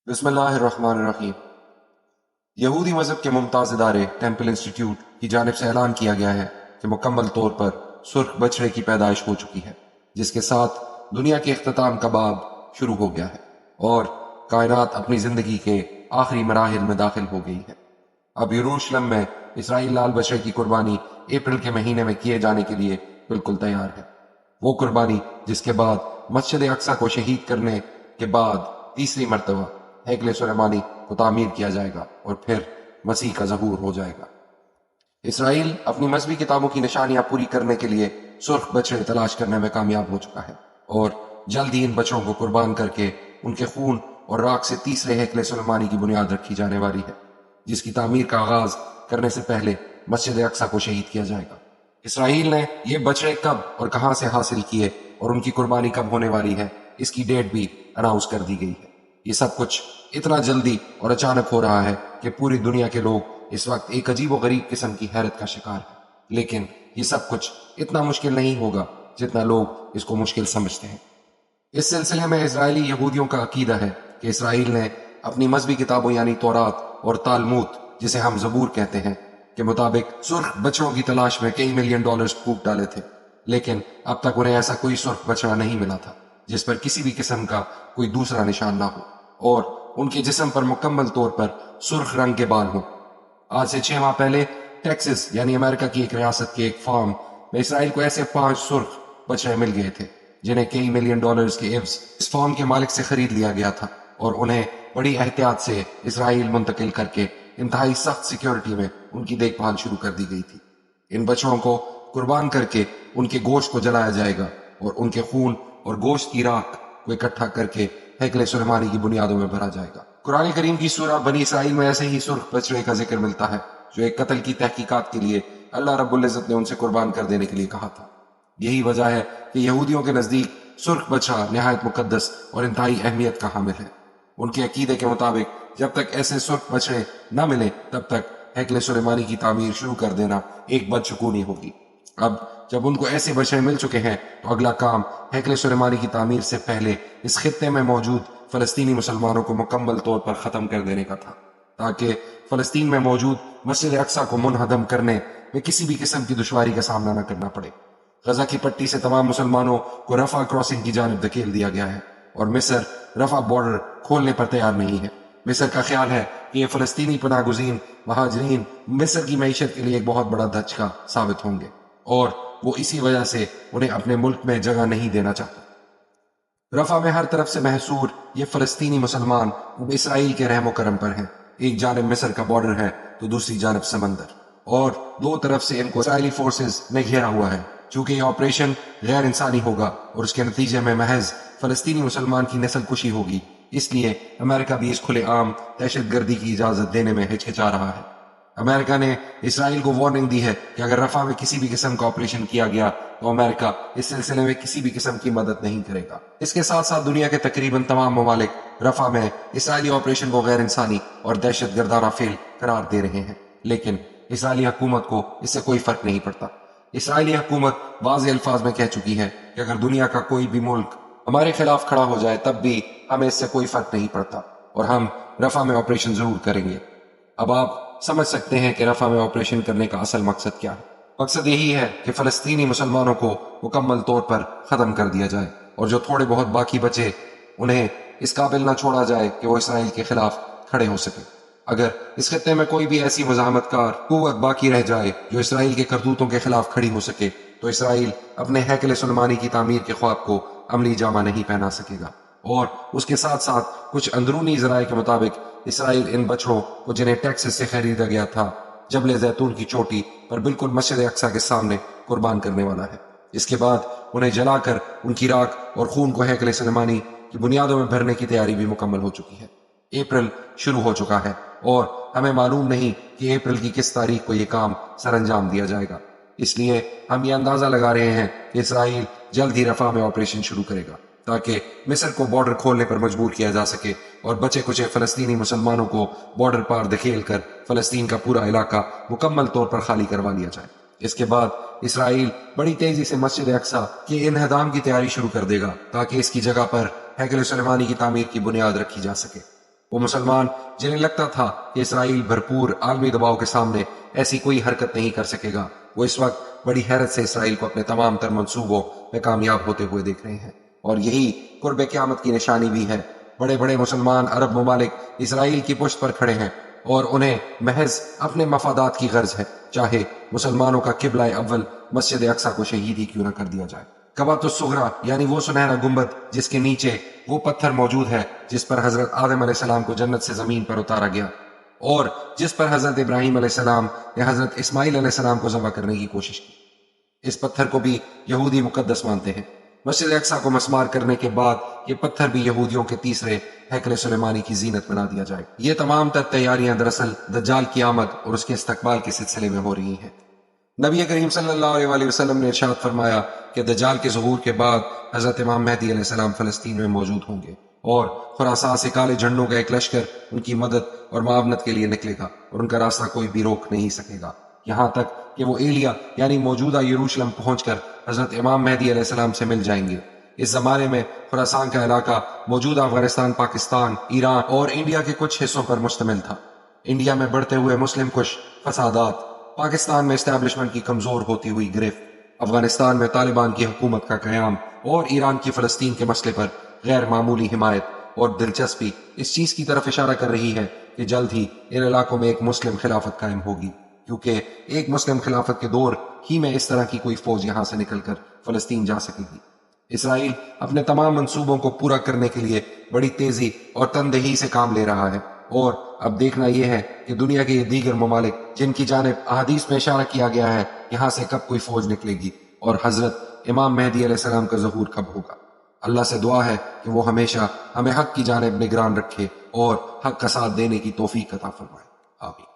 بسم اللہ الرحمن الرحیم۔ یہودی مذہب کے ممتاز ادارے ٹیمپل انسٹیٹیوٹ کی جانب سے اعلان کیا گیا ہے کہ مکمل طور پر سرخ بچڑے کی پیدائش ہو چکی ہے، جس کے ساتھ دنیا کے اختتام کا باب شروع ہو گیا ہے اور کائنات اپنی زندگی کے آخری مراحل میں داخل ہو گئی ہے۔ اب یروشلم میں اسرائیل لال بچڑے کی قربانی اپریل کے مہینے میں کیے جانے کے لیے بالکل تیار ہے۔ وہ قربانی جس کے بعد مسجد اقصی کو شہید کرنے کے بعد تیسری مرتبہ ہیکل سلیمانی کو تعمیر کیا جائے گا اور پھر مسیح کا ظہور ہو جائے گا۔ اسرائیل اپنی مذہبی کتابوں کی نشانیاں پوری کرنے کے لیے سرخ بچڑے تلاش کرنے میں کامیاب ہو چکا ہے اور جلد ہی ان بچوں کو قربان کر کے ان کے خون اور راکھ سے تیسرے ہیکل سلیمانی کی بنیاد رکھی جانے والی ہے، جس کی تعمیر کا آغاز کرنے سے پہلے مسجد اقصی کو شہید کیا جائے گا۔ اسرائیل نے یہ بچڑے کب اور کہاں سے حاصل کیے اور ان کی قربانی کب ہونے والی ہے، اس کی ڈیٹ بھی اناؤنس کر دی گئی ہے۔ یہ سب کچھ اتنا جلدی اور اچانک ہو رہا ہے کہ پوری دنیا کے لوگ اس وقت ایک عجیب و غریب قسم کی حیرت کا شکار ہیں، لیکن یہ سب کچھ اتنا مشکل نہیں ہوگا جتنا لوگ اس کو مشکل سمجھتے ہیں۔ اس سلسلے میں اسرائیلی یہودیوں کا عقیدہ ہے کہ اسرائیل نے اپنی مذہبی کتابوں یعنی تورات اور تالمود، جسے ہم زبور کہتے ہیں، کے مطابق سرخ بچڑوں کی تلاش میں کئی ملین ڈالرز پھونک ڈالے تھے، لیکن اب تک انہیں ایسا کوئی سرخ بچڑا نہیں ملا تھا جس پر کسی بھی قسم کا کوئی دوسرا نشان نہ ہو اور ان کے جسم پر مکمل طور پر سرخ رنگ کے بال ہوں۔ آج سے 6 ماہ پہلے ٹیکسس یعنی امریکہ کی ایک ریاست کے ایک فارم میں اسرائیل کو ایسے 5 سرخ بچڑے مل گئے تھے جنہیں کئی ملین ڈالرز کے عوض اس فارم کے مالک سے خرید لیا گیا تھا اور انہیں بڑی احتیاط سے اسرائیل منتقل کر کے انتہائی سخت سیکیورٹی میں ان کی دیکھ بھال شروع کر دی گئی تھی۔ ان بچڑوں کو قربان کر کے ان کے گوشت کو جلایا جائے گا اور ان کے خون اور گوشت کی راکھ کو اکٹھا کر کے ہیکل سلیمانی کی بنیادوں میں بھرا جائے گا۔ قرآن کریم کی سورہ بنی اسرائیل میں ایسے ہی سرخ بچڑے کا ذکر ملتا ہے جو ایک قتل کی تحقیقات کے لیے اللہ رب العزت نے ان سے قربان کر دینے کے لیے کہا تھا۔ یہی وجہ ہے کہ یہودیوں کے نزدیک سرخ بچڑا نہایت مقدس اور انتہائی اہمیت کا حامل ہے۔ ان کے عقیدے کے مطابق جب تک ایسے سرخ بچڑے نہ ملے تب تک ہیکل سلیمانی کی تعمیر شروع کر دینا ایک بدشگونی ہوگی۔ اب جب ان کو ایسے بچڑے مل چکے ہیں تو اگلا کام ہیکل سلیمانی کی تعمیر سے پہلے اس خطے میں موجود فلسطینی مسلمانوں کو مکمل طور پر ختم کر دینے کا تھا، تاکہ فلسطین میں موجود مسجد اقصی کو منہدم کرنے میں کسی بھی قسم کی دشواری کا سامنا نہ کرنا پڑے۔ غزہ کی پٹی سے تمام مسلمانوں کو رفح کراسنگ کی جانب دھکیل دیا گیا ہے اور مصر رفح بارڈر کھولنے پر تیار نہیں ہے۔ مصر کا خیال ہے کہ یہ فلسطینی پناہ گزین مہاجرین مصر کی معیشت کے لیے ایک بہت بڑا دھچکا ثابت ہوں گے اور وہ اسی وجہ سے انہیں اپنے ملک میں جگہ نہیں دینا چاہتا۔ رفح میں ہر طرف سے محصور یہ فلسطینی مسلمان اب اسرائیل کے رحم و کرم پر ہیں۔ ایک جانب مصر کا بارڈر ہے تو دوسری جانب سمندر، اور دو طرف سے ان کو اسرائیلی فورسز نے گھیرا ہوا ہے۔ چونکہ یہ آپریشن غیر انسانی ہوگا اور اس کے نتیجے میں محض فلسطینی مسلمان کی نسل کشی ہوگی، اس لیے امریکہ بھی اس کھلے عام دہشت گردی کی اجازت دینے میں ہچکچا رہا ہے۔ امریکہ نے اسرائیل کو وارننگ دی ہے کہ اگر رفح میں کسی بھی قسم کا آپریشن کیا گیا تو امریکہ اس سلسلے میں کسی بھی قسم کی مدد نہیں کرے گا۔ اس کے ساتھ ساتھ دنیا کے تقریباً تمام ممالک رفح میں اسرائیلی آپریشن کو غیر انسانی اور دہشت گردانہ فعل قرار دے رہے ہیں، لیکن اسرائیلی حکومت کو اس سے کوئی فرق نہیں پڑتا۔ اسرائیلی حکومت واضح الفاظ میں کہہ چکی ہے کہ اگر دنیا کا کوئی بھی ملک ہمارے خلاف کھڑا ہو جائے تب بھی ہمیں اس سے کوئی فرق نہیں پڑتا اور ہم رفح میں آپریشن ضرور کریں گے۔ اب آپ سمجھ سکتے ہیں کہ رفح میں آپریشن کرنے کا اصل مقصد کیا ہے۔ مقصد یہی ہے کہ فلسطینی مسلمانوں کو مکمل طور پر ختم کر دیا جائے اور جو تھوڑے بہت باقی بچے انہیں اس قابل نہ چھوڑا جائے کہ وہ اسرائیل کے خلاف کھڑے ہو سکیں۔ اگر اس خطے میں کوئی بھی ایسی مزاحمت کار قوت باقی رہ جائے جو اسرائیل کے کرتوتوں کے خلاف کھڑی ہو سکے تو اسرائیل اپنے ہیکل سلیمانی کی تعمیر کے خواب کو عملی جامہ نہیں پہنا سکے گا۔ اور اس کے ساتھ ساتھ کچھ اندرونی ذرائع کے مطابق اسرائیل ان بچڑوں کو جنہیں ٹیکسس سے خریدا گیا تھا جبل زیتون کی چوٹی پر بالکل مسجد اقصی کے سامنے قربان کرنے والا ہے۔ اس کے بعد انہیں جلا کر ان کی راکھ اور خون کو ہیکل سلیمانی کی بنیادوں میں بھرنے کی تیاری بھی مکمل ہو چکی ہے۔ اپریل شروع ہو چکا ہے اور ہمیں معلوم نہیں کہ اپریل کی کس تاریخ کو یہ کام سر انجام دیا جائے گا، اس لیے ہم یہ اندازہ لگا رہے ہیں کہ اسرائیل جلد ہی رفح میں آپریشن شروع کرے گا تاکہ مصر کو بارڈر کھولنے پر مجبور کیا جا سکے اور بچے کچے فلسطینی مسلمانوں کو بارڈر پار دھکیل کر فلسطین کا پورا علاقہ مکمل طور پر خالی کروا لیا جائے۔ اس کے بعد اسرائیل بڑی تیزی سے مسجد اقصی کے انہدام کی تیاری شروع کر دے گا تاکہ اس کی جگہ پر ہیکل سلیمانی کی تعمیر کی بنیاد رکھی جا سکے۔ وہ مسلمان جنہیں لگتا تھا کہ اسرائیل بھرپور عالمی دباؤ کے سامنے ایسی کوئی حرکت نہیں کر سکے گا، وہ اس وقت بڑی حیرت سے اسرائیل کو اپنے تمام تر منصوبوں میں کامیاب ہوتے ہوئے دیکھ رہے ہیں، اور یہی قرب قیامت کی نشانی بھی ہے۔ بڑے بڑے مسلمان عرب ممالک اسرائیل کی پشت پر کھڑے ہیں اور انہیں محض اپنے مفادات کی غرض ہے، چاہے مسلمانوں کا قبلہ اول مسجد اقصی کو شہید ہی کیوں نہ کر دیا جائے۔ کعبۃ الصغریٰ یعنی وہ سنہرا گنبد جس کے نیچے وہ پتھر موجود ہے جس پر حضرت آدم علیہ السلام کو جنت سے زمین پر اتارا گیا اور جس پر حضرت ابراہیم علیہ السلام نے حضرت اسماعیل علیہ السلام کو ذبح کرنے کی کوشش کی، اس پتھر کو بھی یہودی مقدس مانتے ہیں۔ مسجد اقصی کو مسمار کرنے کے بعد یہ پتھر بھی یہودیوں کے تیسرے ہیکل سلیمانی کی زینت بنا دیا جائے۔ یہ تمام تر تیاریاں دراصل دجال کی آمد اور اس کے استقبال کے سلسلے میں ہو رہی ہیں۔ نبی کریم صلی اللہ علیہ وسلم نے ارشاد فرمایا کہ دجال کے ظہور کے بعد حضرت امام مہدی علیہ السلام فلسطین میں موجود ہوں گے اور خراسان سے کالے جھنڈوں کا ایک لشکر ان کی مدد اور معاونت کے لیے نکلے گا اور ان کا راستہ کوئی بھی روک نہیں سکے گا، یہاں تک کہ وہ ایلیا یعنی موجودہ یروشلم پہنچ کر حضرت امام مہدی علیہ السلام سے مل جائیں گے۔ اس زمانے میں خراسان کا علاقہ موجودہ افغانستان، پاکستان، ایران اور انڈیا کے کچھ حصوں پر مشتمل تھا۔ انڈیا میں بڑھتے ہوئے مسلم کش فسادات، پاکستان میں اسٹیبلشمنٹ کی کمزور ہوتی ہوئی گرفت، افغانستان میں طالبان کی حکومت کا قیام اور ایران کی فلسطین کے مسئلے پر غیر معمولی حمایت اور دلچسپی اس چیز کی طرف اشارہ کر رہی ہے کہ جلد ہی ان علاقوں میں ایک مسلم خلافت قائم ہوگی، کیونکہ ایک مسلم خلافت کے دور ہی میں اس طرح کی کوئی فوج یہاں سے نکل کر فلسطین جا سکے گی۔ اسرائیل اپنے تمام منصوبوں کو پورا کرنے کے لیے بڑی تیزی اور تندہی سے کام لے رہا ہے، اور اب دیکھنا یہ ہے کہ دنیا کے یہ دیگر ممالک جن کی جانب احادیث میں اشارہ کیا گیا ہے یہاں سے کب کوئی فوج نکلے گی اور حضرت امام مہدی علیہ السلام کا ظہور کب ہوگا۔ اللہ سے دعا ہے کہ وہ ہمیشہ ہمیں حق کی جانب نگران رکھے اور حق کا ساتھ دینے کی توفیق عطا فرمائے، آمین۔